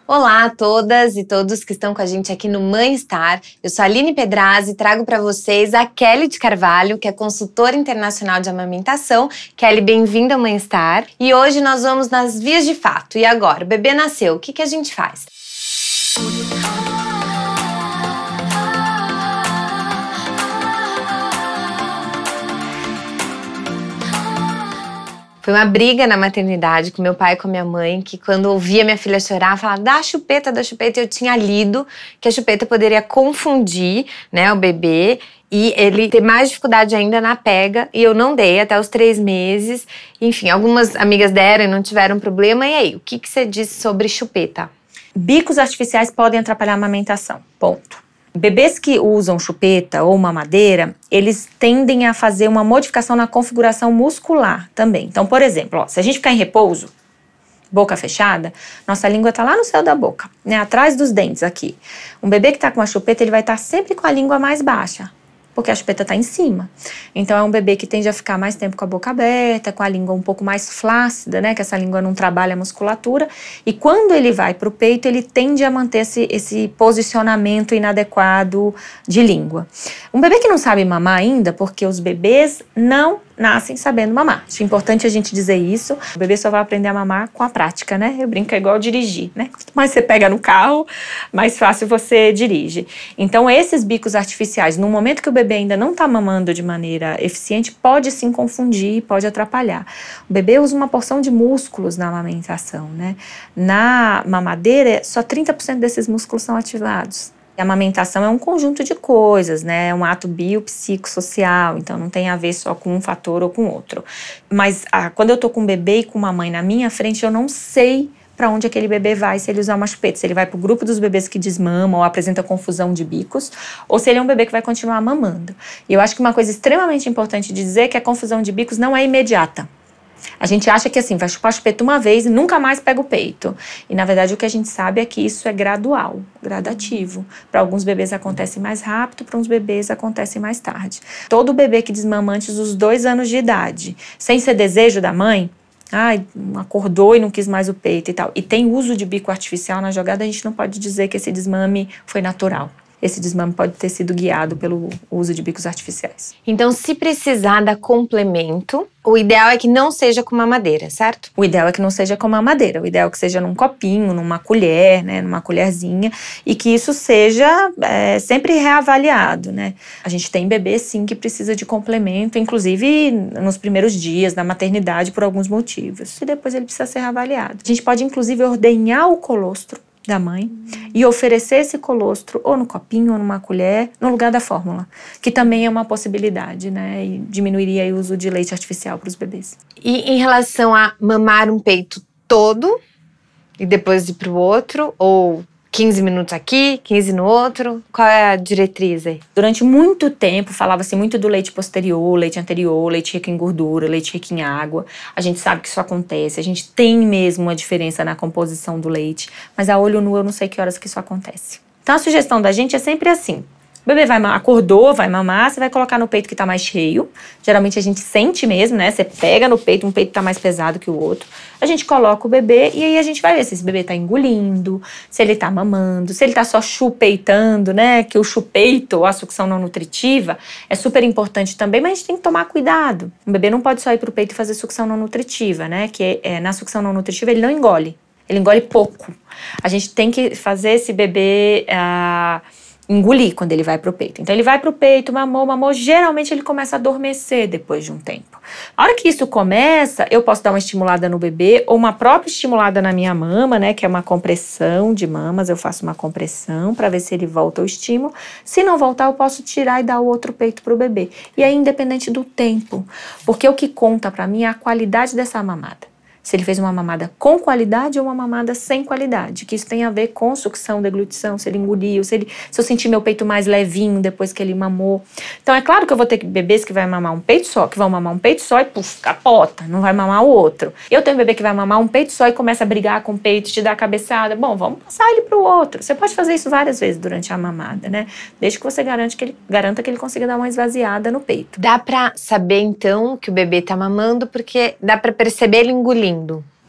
Olá a todas e todos que estão com a gente aqui no Mãe Star. Eu sou a Aline Pedrazzi e trago para vocês a Kelly de Carvalho, que é consultora internacional de amamentação. Kelly, bem-vinda ao Mãe Star. E hoje nós vamos nas vias de fato. E agora, o bebê nasceu, o que a gente faz? Foi uma briga na maternidade com meu pai e com minha mãe, que quando ouvia minha filha chorar, falava dá a chupeta, e eu tinha lido que a chupeta poderia confundir, né, o bebê e ele ter mais dificuldade ainda na pega, e eu não dei até os 3 meses. Enfim, algumas amigas deram e não tiveram problema. E aí, o que você disse sobre chupeta? Bicos artificiais podem atrapalhar a amamentação, ponto. Bebês que usam chupeta ou mamadeira, eles tendem a fazer uma modificação na configuração muscular também. Então, por exemplo, se a gente ficar em repouso, boca fechada, nossa língua está lá no céu da boca, né, atrás dos dentes aqui. Um bebê que está com a chupeta, ele vai estar sempre com a língua mais baixa, porque a chupeta está em cima. Então, é um bebê que tende a ficar mais tempo com a boca aberta, com a língua um pouco mais flácida, né? Que essa língua não trabalha a musculatura. E quando ele vai para o peito, ele tende a manter esse posicionamento inadequado de língua. Um bebê que não sabe mamar ainda, porque os bebês não nascem sabendo mamar. Acho importante a gente dizer isso. O bebê só vai aprender a mamar com a prática, né? Eu brinco, é igual dirigir, né? Quanto mais você pega no carro, mais fácil você dirige. Então, esses bicos artificiais, no momento que o bebê ainda não está mamando de maneira eficiente, pode sim confundir, pode atrapalhar. O bebê usa uma porção de músculos na amamentação, né? Na mamadeira, só 30% desses músculos são ativados. A amamentação é um conjunto de coisas, né? É um ato biopsicossocial, então não tem a ver só com um fator ou com outro. Mas quando eu tô com um bebê e com uma mãe na minha frente, eu não sei para onde aquele bebê vai, se ele usar uma chupeta, se ele vai para o grupo dos bebês que desmamam ou apresenta confusão de bicos, ou se ele é um bebê que vai continuar mamando. E eu acho que uma coisa extremamente importante de dizer é que a confusão de bicos não é imediata. A gente acha que assim, vai chupar a chupeta uma vez e nunca mais pega o peito. E na verdade o que a gente sabe é que isso é gradual, gradativo. Para alguns bebês acontece mais rápido, para uns bebês acontece mais tarde. Todo bebê que desmama antes dos 2 anos de idade, sem ser desejo da mãe, acordou e não quis mais o peito e tal, e tem uso de bico artificial na jogada, a gente não pode dizer que esse desmame foi natural. Esse desmame pode ter sido guiado pelo uso de bicos artificiais. Então, se precisar dar complemento, o ideal é que não seja com mamadeira, certo? O ideal é que não seja com mamadeira. O ideal é que seja num copinho, numa colher, né, numa colherzinha, e que isso seja sempre reavaliado, né? A gente tem bebê, sim, que precisa de complemento, inclusive nos primeiros dias da maternidade, por alguns motivos. E depois ele precisa ser reavaliado. A gente pode, inclusive, ordenhar o colostro da mãe e oferecer esse colostro ou no copinho ou numa colher no lugar da fórmula, que também é uma possibilidade, né, e diminuiria aí o uso de leite artificial para os bebês. E em relação a mamar um peito todo e depois ir para o outro, ou 15 minutos aqui, 15 no outro, qual é a diretriz aí? Durante muito tempo falava-se muito do leite posterior, leite anterior, leite rico em gordura, leite rico em água. A gente sabe que isso acontece, a gente tem mesmo uma diferença na composição do leite, mas a olho nu eu não sei que horas que isso acontece. Então a sugestão da gente é sempre assim. O bebê acordou, vai mamar, você vai colocar no peito que tá mais cheio. Geralmente a gente sente mesmo, né? Você pega no peito, um peito tá mais pesado que o outro. A gente coloca o bebê e aí a gente vai ver se esse bebê tá engolindo, se ele tá mamando, se ele tá só chupeitando, né? Que o chupeito, ou a sucção não nutritiva, é super importante também, mas a gente tem que tomar cuidado. O bebê não pode só ir pro peito e fazer sucção não nutritiva, né? Que na sucção não nutritiva ele não engole, ele engole pouco. A gente tem que fazer esse bebê engolir quando ele vai pro peito. Então ele vai pro peito, mamou, geralmente ele começa a adormecer depois de um tempo. A hora que isso começa, eu posso dar uma estimulada no bebê ou uma própria estimulada na minha mama, né, que é uma compressão de mamas, eu faço uma compressão para ver se ele volta ao estímulo. Se não voltar, eu posso tirar e dar o outro peito pro bebê. E aí independente do tempo, porque o que conta para mim é a qualidade dessa mamada. Se ele fez uma mamada com qualidade ou uma mamada sem qualidade, que isso tem a ver com sucção, deglutição, se ele engoliu, se eu sentir meu peito mais levinho depois que ele mamou. Então é claro que eu vou ter bebês que vai mamar um peito só, que vão mamar um peito só e puf, capota, não vai mamar o outro. Eu tenho um bebê que vai mamar um peito só e começa a brigar com o peito, te dá a cabeçada. Bom, vamos passar ele pro outro. Você pode fazer isso várias vezes durante a mamada, né? Desde que você garanta que ele consiga dar uma esvaziada no peito. Dá pra saber então que o bebê tá mamando porque dá pra perceber ele engolindo?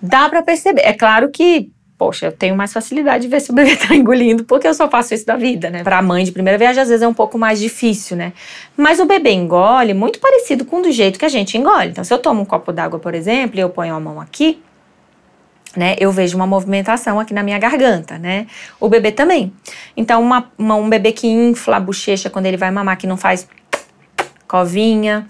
Dá pra perceber. É claro que Poxa, eu tenho mais facilidade de ver se o bebê tá engolindo, porque eu só faço isso da vida, né? Pra mãe de primeira viagem, às vezes é um pouco mais difícil, né? Mas o bebê engole muito parecido com do jeito que a gente engole. Então, se eu tomo um copo d'água, por exemplo, e eu ponho a mão aqui, né, eu vejo uma movimentação aqui na minha garganta, né? O bebê também. Então, um bebê que infla a bochecha quando ele vai mamar, que não faz covinha.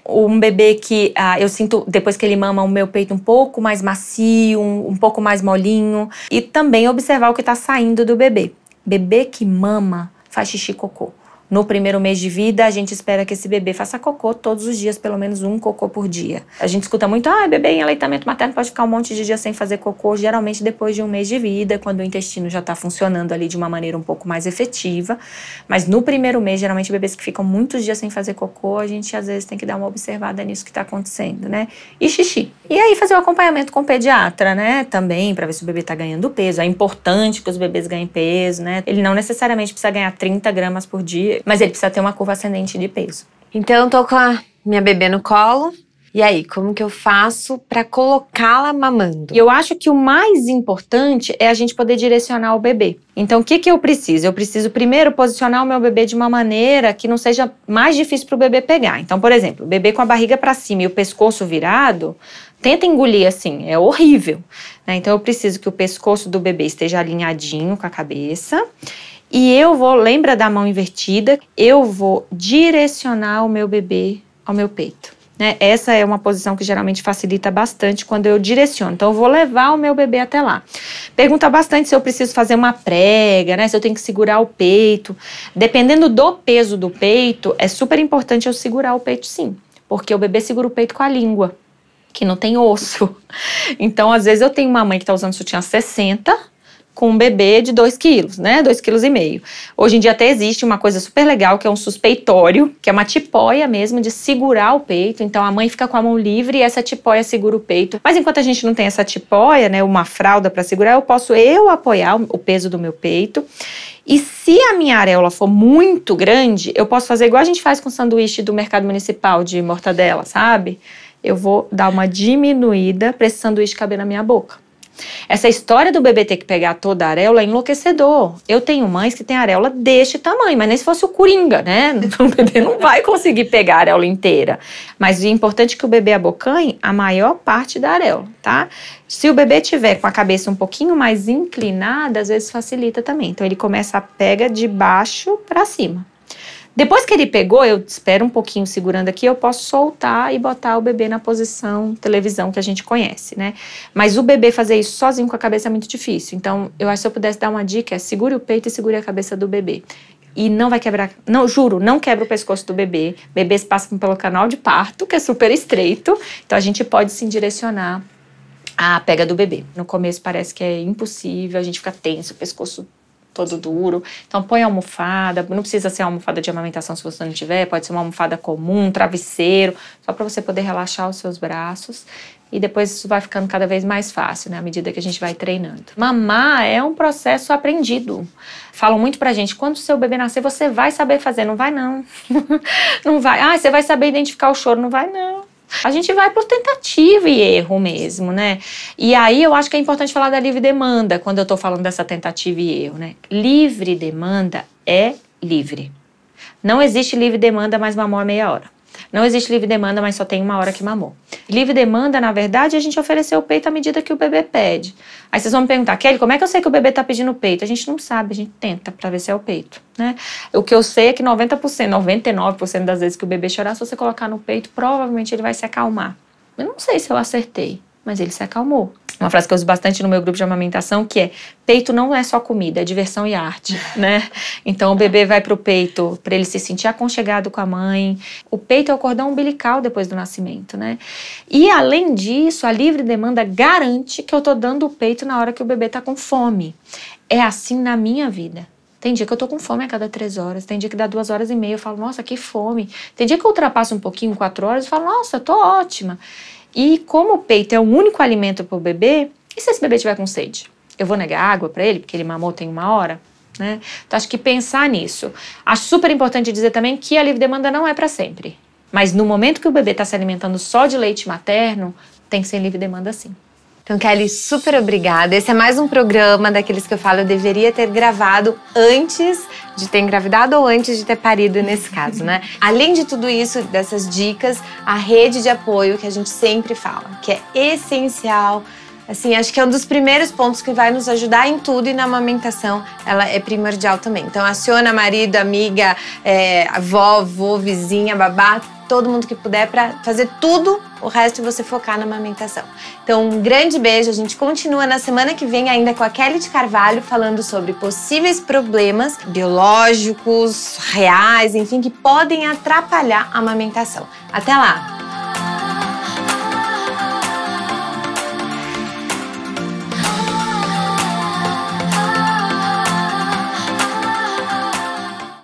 Um bebê que eu sinto, depois que ele mama, o meu peito um pouco mais macio, um pouco mais molinho. E também observar o que está saindo do bebê. Bebê que mama faz xixi e cocô. No primeiro mês de vida, a gente espera que esse bebê faça cocô todos os dias, pelo menos um cocô por dia. A gente escuta muito, bebê em aleitamento materno pode ficar um monte de dias sem fazer cocô, geralmente depois de um mês de vida, quando o intestino já está funcionando ali de uma maneira um pouco mais efetiva. Mas no primeiro mês, geralmente bebês que ficam muitos dias sem fazer cocô, a gente às vezes tem que dar uma observada nisso que está acontecendo, né? E xixi. E aí fazer o acompanhamento com o pediatra, né? Também, para ver se o bebê está ganhando peso. É importante que os bebês ganhem peso, né? Ele não necessariamente precisa ganhar 30 gramas por dia, mas ele precisa ter uma curva ascendente de peso. Então, eu tô com a minha bebê no colo. E aí, como que eu faço pra colocá-la mamando? E eu acho que o mais importante é a gente poder direcionar o bebê. Então, o que eu preciso? Eu preciso primeiro posicionar o meu bebê de uma maneira que não seja mais difícil para o bebê pegar. Então, por exemplo, o bebê com a barriga para cima e o pescoço virado, tenta engolir assim, é horrível, né? Então, eu preciso que o pescoço do bebê esteja alinhadinho com a cabeça. E eu vou, lembra da mão invertida? Eu vou direcionar o meu bebê ao meu peito, né? Essa é uma posição que geralmente facilita bastante quando eu direciono. Então, eu vou levar o meu bebê até lá. Pergunta bastante se eu preciso fazer uma prega, né? Se eu tenho que segurar o peito. Dependendo do peso do peito, é super importante eu segurar o peito sim. Porque o bebê segura o peito com a língua, que não tem osso. Então, às vezes eu tenho uma mãe que está usando sutiã 60 com um bebê de 2 quilos, né? 2,5 kg. Hoje em dia até existe uma coisa super legal, que é um suspeitório, que é uma tipóia mesmo de segurar o peito. Então a mãe fica com a mão livre e essa tipóia segura o peito. Mas enquanto a gente não tem essa tipóia, né, uma fralda para segurar, eu posso apoiar o peso do meu peito. E se a minha areola for muito grande, eu posso fazer igual a gente faz com o sanduíche do mercado municipal de mortadela, sabe? Eu vou dar uma diminuída para esse sanduíche caber na minha boca. Essa história do bebê ter que pegar toda a areola é enlouquecedor. Eu tenho mães que têm areola deste tamanho, mas nem se fosse o Coringa, né? O bebê não vai conseguir pegar a areola inteira. Mas é importante que o bebê abocanhe a maior parte da areola, tá? Se o bebê tiver com a cabeça um pouquinho mais inclinada, às vezes facilita também. Então ele pega de baixo para cima. Depois que ele pegou, eu espero um pouquinho segurando aqui, eu posso soltar e botar o bebê na posição televisão que a gente conhece, né? Mas o bebê fazer isso sozinho com a cabeça é muito difícil. Então, eu acho que se eu pudesse dar uma dica, é segure o peito e segure a cabeça do bebê. E não vai quebrar, não, juro, não quebra o pescoço do bebê. Bebês passam pelo canal de parto, que é super estreito. Então, a gente pode sim direcionar a pega do bebê. No começo parece que é impossível, a gente fica tenso, o pescoço todo duro. Então põe a almofada, não precisa ser uma almofada de amamentação se você não tiver, pode ser uma almofada comum, um travesseiro, só para você poder relaxar os seus braços. E depois isso vai ficando cada vez mais fácil, né, à medida que a gente vai treinando. Mamar é um processo aprendido. Falam muito pra gente, quando o seu bebê nascer, você vai saber fazer. Não vai, não. Não vai. Você vai saber identificar o choro. Não vai, não. A gente vai por tentativa e erro mesmo, né? E aí eu acho que é importante falar da livre demanda, quando eu tô falando dessa tentativa e erro, né? Livre demanda é livre. Não existe livre demanda, mas mamou a meia hora. Não existe livre demanda, mas só tem 1 hora que mamou. Livre demanda, na verdade, é a gente oferecer o peito à medida que o bebê pede. Aí vocês vão me perguntar, Kelly, como é que eu sei que o bebê tá pedindo peito? A gente não sabe, a gente tenta pra ver se é o peito, né? O que eu sei é que 90%, 99% das vezes que o bebê chorar, se você colocar no peito, provavelmente ele vai se acalmar. Eu não sei se eu acertei, mas ele se acalmou. Uma frase que eu uso bastante no meu grupo de amamentação, que é: peito não é só comida, é diversão e arte, né? Então o bebê vai pro peito para ele se sentir aconchegado com a mãe. O peito é o cordão umbilical depois do nascimento, né? E além disso, a livre demanda garante que eu tô dando o peito na hora que o bebê tá com fome. É assim na minha vida. Tem dia que eu tô com fome a cada 3 horas, tem dia que dá 2h30, eu falo, nossa, que fome. Tem dia que eu ultrapasso um pouquinho, 4 horas, eu falo, nossa, tô ótima. E como o peito é o único alimento para o bebê, e se esse bebê tiver com sede? Eu vou negar água para ele, porque ele mamou tem 1 hora? Né? Então, acho que pensar nisso. Acho super importante dizer também que a livre demanda não é para sempre. Mas no momento que o bebê está se alimentando só de leite materno, tem que ser livre demanda sim. Então, Kelly, super obrigada. Esse é mais um programa daqueles que eu falo, eu deveria ter gravado antes de ter engravidado ou antes de ter parido nesse caso, né? Além de tudo isso, dessas dicas, a rede de apoio que a gente sempre fala, que é essencial. Assim, acho que é um dos primeiros pontos que vai nos ajudar em tudo, e na amamentação ela é primordial também. Então, aciona marido, amiga, avó, avô, vizinha, babá, todo mundo que puder para fazer tudo, o resto você focar na amamentação. Então, um grande beijo, a gente continua na semana que vem ainda com a Kelly de Carvalho falando sobre possíveis problemas biológicos, reais, enfim, que podem atrapalhar a amamentação. Até lá!